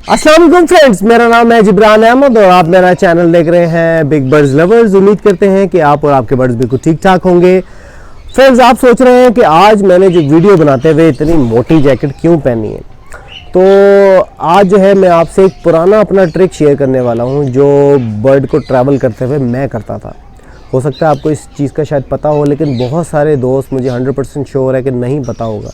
अस्सलाम वालेकुम फ्रेंड्स, मेरा नाम है जिब्रान अहमद और आप मेरा चैनल देख रहे हैं बिग बर्ड्स लवर्स। उम्मीद करते हैं कि आप और आपके बर्ड्स बिल्कुल ठीक ठाक होंगे। फ्रेंड्स, आप सोच रहे हैं कि आज मैंने जो वीडियो बनाते हुए इतनी मोटी जैकेट क्यों पहनी है, तो आज जो है मैं आपसे एक पुराना अपना ट्रिक शेयर करने वाला हूं जो बर्ड को ट्रैवल करते हुए मैं करता था। हो सकता है आपको इस चीज़ का शायद पता हो, लेकिन बहुत सारे दोस्त मुझे 100% श्योर है कि नहीं पता होगा।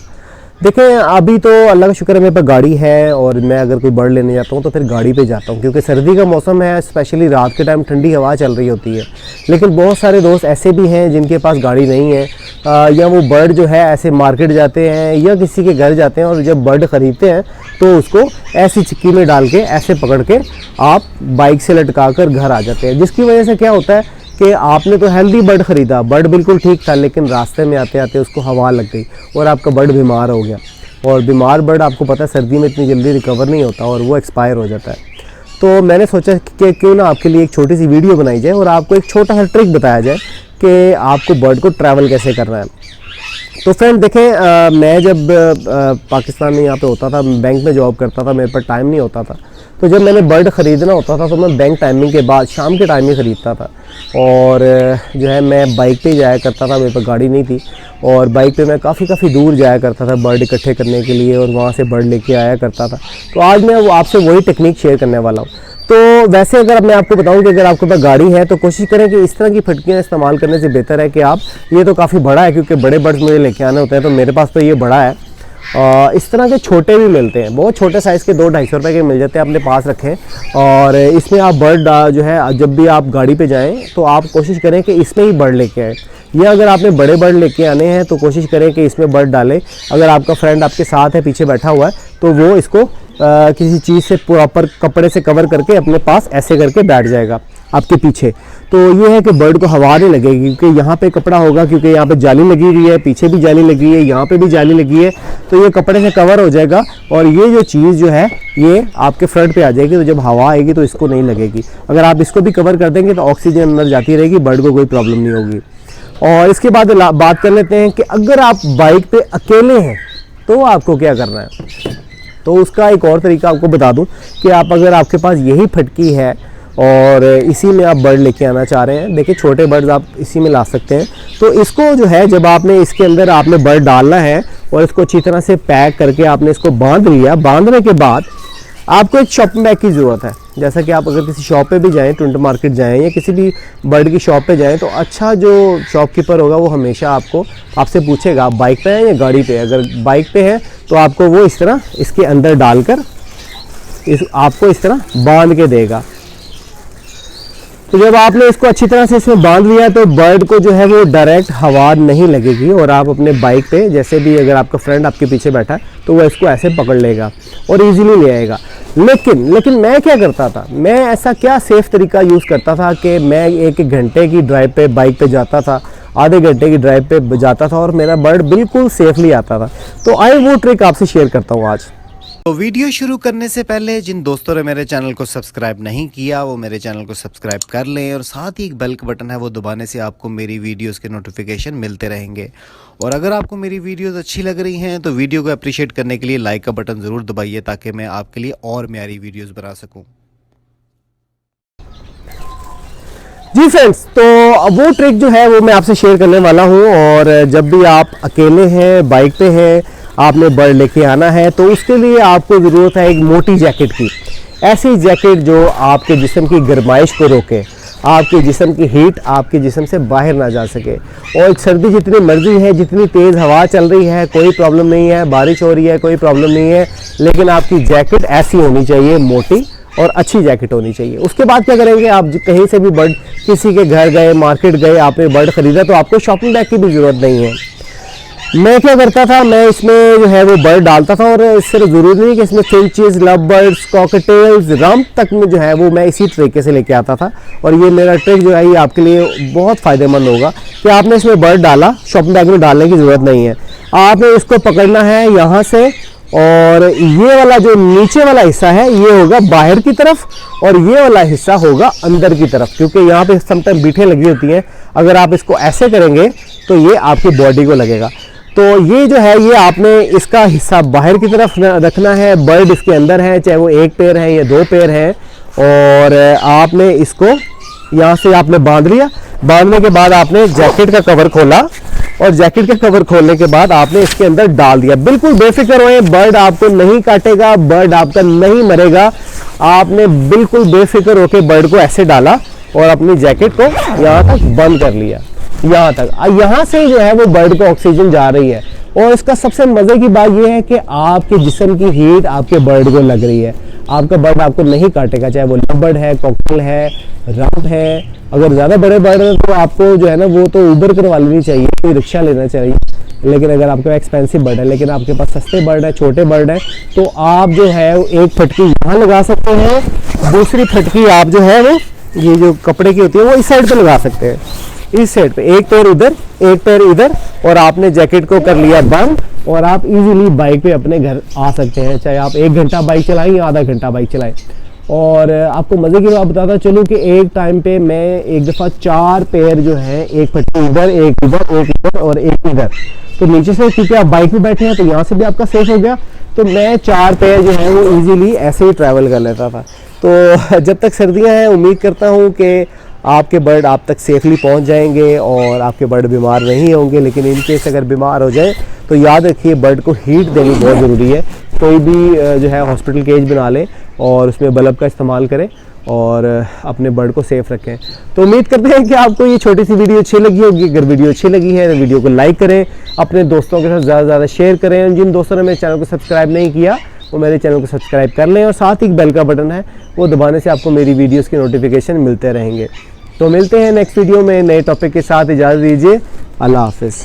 देखें, अभी तो अल्लाह का शुक्र है मेरे पास गाड़ी है और मैं अगर कोई बर्ड लेने जाता हूँ तो फिर गाड़ी पे जाता हूँ, क्योंकि सर्दी का मौसम है, स्पेशली रात के टाइम ठंडी हवा चल रही होती है। लेकिन बहुत सारे दोस्त ऐसे भी हैं जिनके पास गाड़ी नहीं है, या वो बर्ड जो है ऐसे मार्केट जाते हैं या किसी के घर जाते हैं और जब बर्ड ख़रीदते हैं तो उसको ऐसी चिक्की में डाल के ऐसे पकड़ के आप बाइक से लटका कर घर आ जाते हैं। जिसकी वजह से क्या होता है कि आपने तो हेल्दी बर्ड ख़रीदा, बर्ड बिल्कुल ठीक था, लेकिन रास्ते में आते आते उसको हवा लग गई और आपका बर्ड बीमार हो गया। और बीमार बर्ड आपको पता है सर्दी में इतनी जल्दी रिकवर नहीं होता और वो एक्सपायर हो जाता है। तो मैंने सोचा कि क्यों ना आपके लिए एक छोटी सी वीडियो बनाई जाए और आपको एक छोटा सा ट्रिक बताया जाए कि आपको बर्ड को ट्रैवल कैसे करना है। तो फ्रेंड देखें, मैं जब पाकिस्तान में यहाँ पे होता था, बैंक में जॉब करता था, मेरे पर टाइम नहीं होता था, तो जब मैंने बर्ड ख़रीदना होता था तो मैं बैंक टाइमिंग के बाद शाम के टाइम में ख़रीदता था। और जो है मैं बाइक पे जाया करता था, मेरे पर गाड़ी नहीं थी, और बाइक पे मैं काफ़ी दूर जाया करता था बर्ड इकट्ठे करने के लिए और वहाँ से बर्ड लेके आया करता था। तो आज मैं आपसे वही टेक्निक शेयर करने वाला हूँ। तो वैसे अगर मैं आपको बताऊं कि अगर आपके पास गाड़ी है तो कोशिश करें कि इस तरह की फटकियाँ इस्तेमाल करने से बेहतर है कि आप, ये तो काफ़ी बड़ा है क्योंकि बड़े बर्ड्स मुझे लेके आने होते हैं, तो मेरे पास तो ये बड़ा है। इस तरह के छोटे भी मिलते हैं, बहुत छोटे साइज़ के 200-250 रुपये के मिल जाते हैं, अपने पास रखें। और इसमें आप बर्ड जो है जब भी आप गाड़ी पे जाएं तो आप कोशिश करें कि इसमें ही बर्ड लेके आएँ, या अगर आपने बड़े बर्ड लेके आने हैं तो कोशिश करें कि इसमें बर्ड डालें। अगर आपका फ्रेंड आपके साथ है, पीछे बैठा हुआ है, तो वो इसको किसी चीज़ से प्रॉपर कपड़े से कवर करके अपने पास ऐसे करके बैठ जाएगा आपके पीछे। तो ये है कि बर्ड को हवा नहीं लगेगी, क्योंकि यहाँ पे कपड़ा होगा, क्योंकि यहाँ पे जाली लगी हुई है, पीछे भी जाली लगी है, यहाँ पे भी जाली लगी है, तो ये कपड़े से कवर हो जाएगा और ये जो चीज़ जो है ये आपके फ्रंट पे आ जाएगी। तो जब हवा आएगी तो इसको नहीं लगेगी। अगर आप इसको भी कवर कर देंगे तो ऑक्सीजन अंदर जाती रहेगी, बर्ड को कोई प्रॉब्लम नहीं होगी। और इसके बाद बात कर लेते हैं कि अगर आप बाइक पे अकेले हैं तो आपको क्या करना है। तो उसका एक और तरीका आपको बता दूं कि आप, अगर आपके पास यही फटकी है और इसी में आप बर्ड लेके आना चाह रहे हैं, देखिए छोटे बर्ड्स आप इसी में ला सकते हैं। तो इसको जो है जब आपने इसके अंदर आपने बर्ड डालना है और इसको अच्छी तरह से पैक करके आपने इसको बांध लिया। बांधने के बाद आपको एक शॉपिंग बैग की ज़रूरत है। जैसा कि आप अगर किसी शॉप पे भी जाएं, टुंट मार्केट जाएं या किसी भी बर्ड की शॉप पे जाएं, तो अच्छा जो शॉपकीपर होगा वो हमेशा आपसे पूछेगा आप बाइक पे हैं या गाड़ी पे। अगर बाइक पे है तो आपको वो इस तरह इसके अंदर डालकर आपको इस तरह बांध के देगा। तो जब आपने इसको अच्छी तरह से इसमें बांध लिया तो बर्ड को जो है वो डायरेक्ट हवा नहीं लगेगी और आप अपने बाइक पे, जैसे भी अगर आपका फ्रेंड आपके पीछे बैठा है तो वो इसको ऐसे पकड़ लेगा और इजीली ले आएगा। लेकिन मैं क्या करता था, मैं ऐसा क्या सेफ तरीका यूज़ करता था कि मैं 1 घंटे की ड्राइव पे बाइक पे जाता था, आधे घंटे की ड्राइव पे जाता था और मेरा बर्ड बिल्कुल सेफली आता था। तो आइए वो ट्रिक आपसे शेयर करता हूँ आज। तो वीडियो शुरू करने से पहले जिन दोस्तों ने मेरे चैनल को सब्सक्राइब नहीं किया वो मेरे चैनल को सब्सक्राइब कर लें और साथ ही एक बेल का बटन है वो दबाने से आपको मेरी वीडियोस के नोटिफिकेशन मिलते रहेंगे। और अगर आपको मेरी वीडियोस अच्छी लग रही हैं तो वीडियो को अप्रिशिएट करने के लिए लाइक का बटन ज़रूर दबाइए ताकि मैं आपके लिए और म्यारी वीडियोस बना सकूँ। जी फ्रेंड्स, तो वो ट्रिक जो है वो मैं आपसे शेयर करने वाला हूँ। और जब भी आप अकेले हैं, बाइक पे हैं, आपने बर्ड लेके आना है, तो उसके लिए आपको ज़रूरत है एक मोटी जैकेट की। ऐसी जैकेट जो आपके जिस्म की गर्माइश को रोके, आपके जिस्म की हीट आपके जिस्म से बाहर ना जा सके। और सर्दी जितनी मर्जी है, जितनी तेज़ हवा चल रही है कोई प्रॉब्लम नहीं है, बारिश हो रही है कोई प्रॉब्लम नहीं है, लेकिन आपकी जैकेट ऐसी होनी चाहिए, मोटी और अच्छी जैकेट होनी चाहिए। उसके बाद क्या करेंगे, आप कहीं से भी बर्ड, किसी के घर गए, मार्केट गए, आपने बर्ड ख़रीदा तो आपको शॉपिंग बैग की भी ज़रूरत नहीं है। मैं क्या करता था, मैं इसमें जो है वो बर्ड डालता था और इससे ज़रूरी नहीं कि इसमें फिंचेस, लव बर्ड्स, कॉकटेल्स, रम तक में जो है वो मैं इसी तरीके से लेके आता था। और ये मेरा ट्रिक जो है ये आपके लिए बहुत फ़ायदेमंद होगा कि आपने इसमें बर्ड डाला, शॉपिंग बैग में डालने की ज़रूरत नहीं है। आपने इसको पकड़ना है यहाँ से, और ये वाला जो नीचे वाला हिस्सा है ये होगा बाहर की तरफ और ये वाला हिस्सा होगा अंदर की तरफ, क्योंकि यहाँ पे समटाइम बीठे लगी होती हैं। अगर आप इसको ऐसे करेंगे तो ये आपकी बॉडी को लगेगा। तो ये जो है ये आपने इसका हिस्सा बाहर की तरफ रखना है, बर्ड इसके अंदर है, चाहे वो एक पैर है या दो पैर है, और आपने इसको यहाँ से आपने बांध लिया। बांधने के बाद आपने जैकेट का कवर खोला और जैकेट का कवर खोलने के बाद आपने इसके अंदर डाल दिया। बिल्कुल बेफिक्र होए, बर्ड आपको नहीं काटेगा, बर्ड आपका नहीं मरेगा। आपने बिल्कुल बेफिक्र होकर बर्ड को ऐसे डाला और अपनी जैकेट को यहाँ तक बंद कर लिया, यहाँ तक। यहाँ से जो है वो बर्ड को ऑक्सीजन जा रही है। और इसका सबसे मजे की बात यह है कि आपके जिस्म की हीट आपके बर्ड को लग रही है। आपका बर्ड आपको नहीं काटेगा, चाहे वो लवबर्ड है, कॉकटेल है, राउंड है। अगर ज़्यादा बड़े बर्ड हैं तो आपको जो है ना वो तो उबर करवा लेनी चाहिए, कोई रिक्शा लेना चाहिए। लेकिन अगर आपके पास एक्सपेंसिव बर्ड है, लेकिन आपके पास सस्ते बर्ड है, छोटे बर्ड है, तो आप जो है एक फटकी यहाँ लगा सकते हैं, दूसरी फटकी आप जो है वो ये जो कपड़े की होती है वो इस साइड पे लगा सकते हैं, इस साइड पे। एक पैर उधर, एक पैर इधर, और आपने जैकेट को कर लिया बंद और आप इजीली बाइक पे अपने घर आ सकते हैं। चाहे आप 1 घंटा बाइक चलाएं या आधा घंटा बाइक चलाएं। और आपको मज़े की बात बताता चलूँ कि एक टाइम पे मैं एक दफ़ा 4 पैर जो है, एक फटकी इधर, एक इधर, एक इधर और एक इधर, तो नीचे से क्योंकि आप बाइक में बैठे हैं तो यहाँ से भी आपका सेफ हो गया, तो मैं 4 पैर जो है वो इजीली ऐसे ही ट्रैवल कर लेता था। तो जब तक सर्दियाँ हैं उम्मीद करता हूँ कि आपके बर्ड आप तक सेफली पहुंच जाएंगे और आपके बर्ड बीमार नहीं होंगे। लेकिन इन केस अगर बीमार हो जाए तो याद रखिए बर्ड को हीट देनी बहुत ज़रूरी है। कोई भी जो है हॉस्पिटल केज बना लें और उसमें बल्ब का इस्तेमाल करें और अपने बर्ड को सेफ रखें। तो उम्मीद करते हैं कि आपको ये छोटी सी वीडियो अच्छी लगी होगी। अगर वीडियो अच्छी लगी है तो वीडियो को लाइक करें, अपने दोस्तों के साथ ज़्यादा से ज़्यादा शेयर करें। जिन दोस्तों ने मेरे चैनल को सब्सक्राइब नहीं किया वो मेरे चैनल को सब्सक्राइब कर लें और साथ ही बेल का बटन है वो दबाने से आपको मेरी वीडियोज़ की नोटिफिकेशन मिलते रहेंगे। तो मिलते हैं नेक्स्ट वीडियो में नए टॉपिक के साथ। इजाज़त दीजिए, अल्लाह हाफिज़।